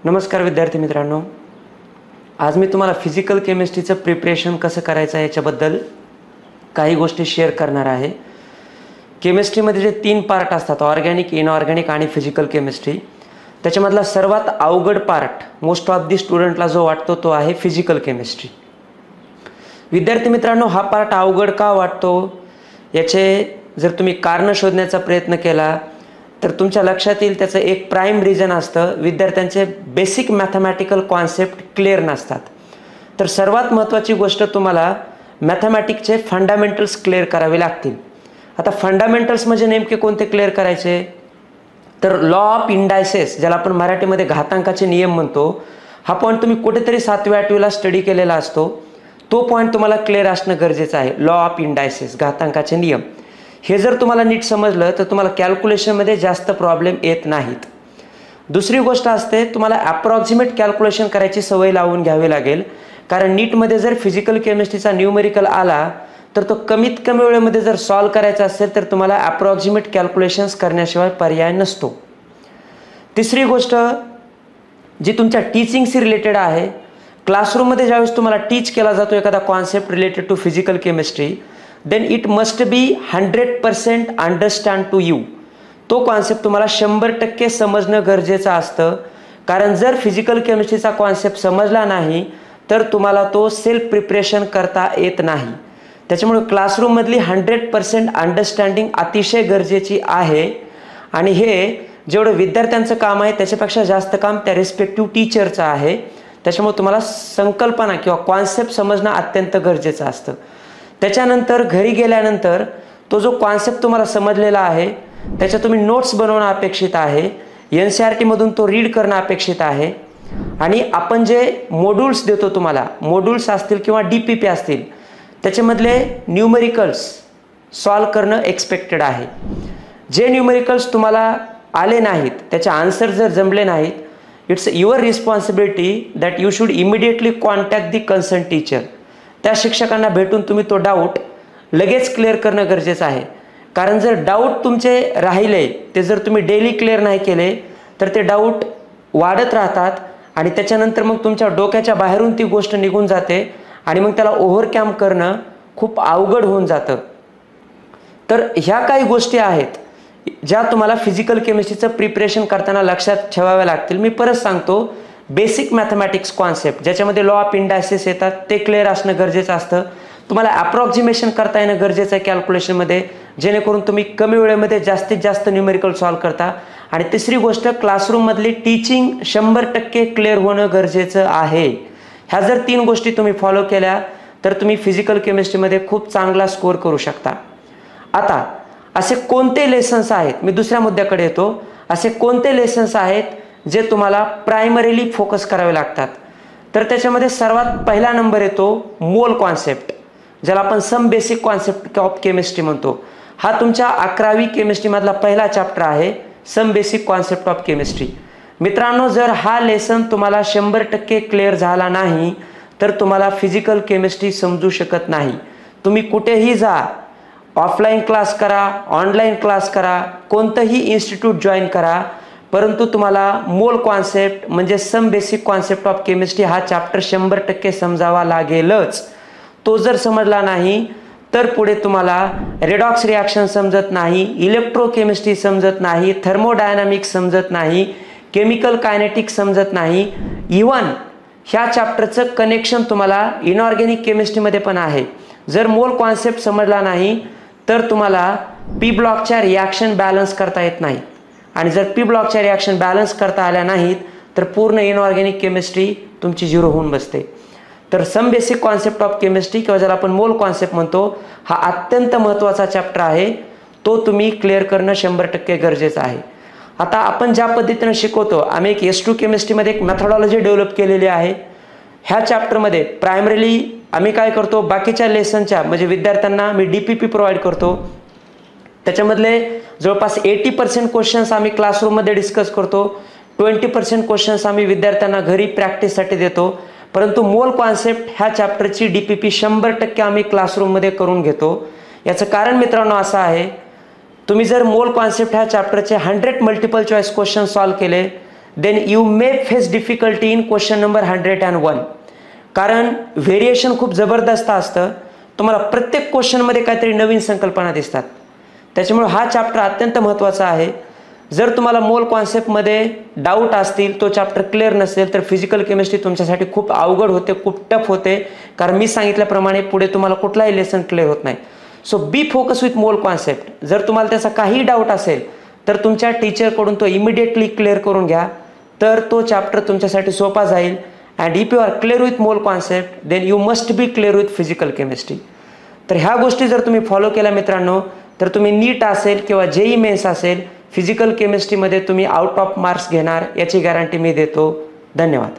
नमस्कार विद्यार्थी मित्रांनो, आज मी तुम्हाला फिजिकल केमिस्ट्रीचं प्रिपरेशन कसं करायचं आहे याच्याबद्दल काही गोष्टी शेअर करणार आहे। केमिस्ट्रीमध्ये जे 3 पार्ट असतात, ऑर्गॅनिक, इनऑर्गॅनिक आणि फिजिकल केमिस्ट्री, त्याच्यामधला सर्वात अवघड पार्ट मोस्ट ऑफ दी स्टुडंटला जो वाटतो तो आहे फिजिकल केमिस्ट्री। विद्यार्थी मित्रांनो, हा पार्ट अवघड का वाटतो याचे जर तुम्ही कारण शोधण्याचा प्रयत्न केला तर तुमच्या लक्षात येईल त्याचं एक प्राइम रिझन असतं, विद्यार्थ्यांचे बेसिक मॅथमॅटिकल कॉन्सेप्ट क्लिअर नसतात। तर सर्वात महत्त्वाची गोष्ट, तुम्हाला मॅथमॅटिक्सचे फंडामेंटल्स क्लिअर करावे लागतील। आता फंडामेंटल्स म्हणजे नेमके कोणते क्लिअर करायचे, तर लॉ ऑफ इंडायसेस, ज्याला आपण मराठीमध्ये घातांकाचे नियम म्हणतो, हा पॉईंट तुम्ही कुठेतरी 7वी 8वीला स्टडी केलेला असतो। तो पॉईंट तुम्हाला क्लिअर असणं गरजेचं आहे। लॉ ऑफ इंडायसेस, घातांकाचे नियम, हे जर तुम्हाला नीट समजलं तर तुम्हाला कॅल्क्युलेशनमध्ये जास्त प्रॉब्लेम येत नाहीत। दुसरी गोष्ट असते, तुम्हाला ॲप्रॉक्सिमेट कॅल्क्युलेशन करायची सवय लावून घ्यावी लागेल, कारण नीटमध्ये जर फिजिकल केमिस्ट्रीचा न्यूमेरिकल आला तर तो कमीत कमी वेळेमध्ये जर सॉल्व करायचा असेल तर तुम्हाला ॲप्रॉक्सिमेट कॅल्क्युलेशन्स करण्याशिवाय पर्याय नसतो। तिसरी गोष्ट जी तुमच्या टीचिंगशी रिलेटेड आहे, क्लासरूममध्ये ज्यावेळेस तुम्हाला टीच केला जातो एखादा concept related to physical chemistry, then it must be 100% understand to you. तो कॉन्सेप्ट तुम्हाला 100% समजणं गरजेचं असतं, कारण जर फिजिकल केमिस्ट्रीचा कॉन्सेप्ट समजला नाही तर तुम्हाला तो सेल्फ प्रिपरेशन करता येत नाही। त्याच्यामुळे क्लासरूममधली 100% अंडरस्टँडिंग अतिशय गरजेची आहे, आणि हे जेवढं विद्यार्थ्यांचं काम आहे त्याच्यापेक्षा जास्त काम त्या रिस्पेक्टिव्ह टीचरचं आहे। त्याच्यामुळे तुम्हाला संकल्पना किंवा कॉन्सेप्ट समजणं अत्यंत गरजेचं असतं। त्याच्यानंतर घरी गेल्यानंतर तो जो कॉन्सेप्ट तुम्हाला समजलेला आहे त्याच्या तुम्ही नोट्स बनवणं अपेक्षित आहे, NCERT मधून तो रीड करणं अपेक्षित आहे, आणि आपण जे मॉड्यूल्स देतो, तुम्हाला मॉड्यूल्स असतील किंवा DPP असतील, त्याच्यामधले न्यूमेरिकल्स सॉल्व करणं एक्सपेक्टेड आहे। जे न्यूमेरिकल्स तुम्हाला आले नाहीत, त्याचे आन्सर जर जमले नाहीत, it's your responsibility that you should immediately contact the concern teacher. त्या शिक्षकांना भेटून तुम्ही तो डाऊट लगेच क्लिअर करणं गरजेचं आहे, कारण जर डाऊट तुमचे राहिले, ते जर तुम्ही डेली क्लिअर नाही केले तर ते डाऊट वाढत राहतात, आणि त्याच्यानंतर मग तुमच्या डोक्याच्या बाहेरून ती गोष्ट निघून जाते, आणि मग त्याला ओव्हरकम करणं खूप अवघड होऊन जातं। तर ह्या काही गोष्टी आहेत ज्या तुम्हाला फिजिकल केमिस्ट्रीचं प्रिपरेशन करताना लक्षात ठेवाव्या लागतील। मी परत सांगतो, बेसिक मॅथमॅटिक्स कॉन्सेप्ट ज्याच्यामध्ये लॉ ऑफ इंडायसेस येतात ते क्लिअर असणं गरजेचं असतं। तुम्हाला ॲप्रॉक्सिमेशन करता येणं गरजेचं आहे कॅल्क्युलेशनमध्ये, जेणेकरून तुम्ही कमी वेळेमध्ये जास्तीत जास्त न्यूमेरिकल सॉल्व करता। आणि तिसरी गोष्ट, क्लासरूममधली टीचिंग 100% क्लिअर होणं गरजेचं आहे। ह्या जर 3 गोष्टी तुम्ही फॉलो केल्या तर तुम्ही फिजिकल केमिस्ट्रीमध्ये खूप चांगला स्कोअर करू शकता। आता असे कोणते लेसन्स आहेत, मी दुसऱ्या मुद्द्याकडे येतो, असे कोणते लेसन्स आहेत जे तुम्हाला प्रायमरीली फोकस करावे लागतात, तर त्याच्यामध्ये सर्वात पहिला नंबर येतो मोल कॉन्सेप्ट, ज्याला आपण some basic concept of chemistry म्हणतो। हा तुमच्या 11वी केमिस्ट्रीमधला पहिला चॅप्टर आहे, some basic concept of chemistry. मित्रांनो, जर हा लेसन तुम्हाला 100% क्लिअर झाला नाही तर तुम्हाला फिजिकल केमिस्ट्री समजू शकत नाही। तुम्ही कुठेही जा, ऑफलाईन क्लास करा, ऑनलाईन क्लास करा, कोणतंही इन्स्टिट्यूट जॉईन करा, परंतु तुम्हाला मोल कॉन्सेप्ट म्हणजे some basic concept of chemistry हा चॅप्टर 100% समजावा लागेलच। तो जर समजला नाही तर पुढे तुम्हाला रेडॉक्स रिॲक्शन समजत नाही, इलेक्ट्रोकेमिस्ट्री समजत नाही, थर्मोडायनामिक्स समजत नाही, केमिकल कायनेटिक्स समजत नाही, इवन ह्या चॅप्टरचं कनेक्शन तुम्हाला इनऑर्गॅनिक केमिस्ट्रीमध्ये पण आहे। जर मोल कॉन्सेप्ट समजला नाही तर तुम्हाला पी ब्लॉकच्या रिॲक्शन बॅलन्स करता येत नाही, आणि जर पी ब्लॉकच्या रिॲक्शन बॅलन्स करता आल्या नाहीत तर पूर्ण इनऑर्गॅनिक केमिस्ट्री तुमची 0 होऊन बसते। तर some basic concept of chemistry किंवा ज्याला आपण मोल कॉन्सेप्ट म्हणतो, हा अत्यंत महत्त्वाचा चॅप्टर आहे, तो तुम्ही क्लिअर करणं 100% गरजेचं आहे। आता आपण ज्या पद्धतीनं शिकवतो, आम्ही एक S2 केमिस्ट्रीमध्ये एक मेथडॉलॉजी डेव्हलप केलेली आहे। ह्या चॅप्टरमध्ये प्रायमरीली आम्ही काय करतो, बाकीच्या लेसनच्या म्हणजे विद्यार्थ्यांना मी DPP प्रोव्हाइड करतो, त्याच्यामधले जवळपास 80% क्वेश्चन्स आम्ही क्लासरूममध्ये डिस्कस करतो, 20% क्वेश्चन्स आम्ही विद्यार्थ्यांना घरी प्रॅक्टिससाठी देतो, परंतु मोल कॉन्सेप्ट ह्या चॅप्टरची DPP 100% आम्ही क्लासरूममध्ये करून घेतो। याचं कारण मित्रांनो असं आहे, तुम्ही जर मोल कॉन्सेप्ट ह्या चॅप्टरचे 100 मल्टिपल चॉईस क्वेश्चन सॉल्व केले then you may face difficulty in question number 101. कारण व्हेरिएशन खूप जबरदस्त असतं, तुम्हाला प्रत्येक क्वेश्चनमध्ये काहीतरी नवीन संकल्पना दिसतात. त्याच्यामुळे हा चॅप्टर अत्यंत महत्त्वाचा आहे. जर तुम्हाला मोल कॉन्सेप्टमध्ये डाऊट असतील, तो चॅप्टर क्लिअर नसेल, तर फिजिकल केमिस्ट्री तुमच्यासाठी खूप अवघड होते, खूप टफ होते. कारण मी सांगितल्याप्रमाणे पुढे तुम्हाला कुठलाही लेसन क्लिअर होत नाही. So B focus with mole concept. जर तुम्हाला त्याचा काही डाऊट असेल तर तुमच्या टीचरकडून तो इमिडिएटली क्लिअर करून घ्या, तर तो चॅप्टर तुमच्यासाठी सोपा जाईल. And if you are clear with mole concept then you must be clear with physical chemistry. तर ह्या गोष्टी जर तुम्ही फॉलो केल्या मित्रांनो, तर तुम्ही नीट असेल किंवा जेई मेन्स असेल, फिजिकल केमिस्ट्रीमध्ये तुम्ही आउट ऑफ मार्क्स घेणार याची गॅरंटी मी देतो. धन्यवाद.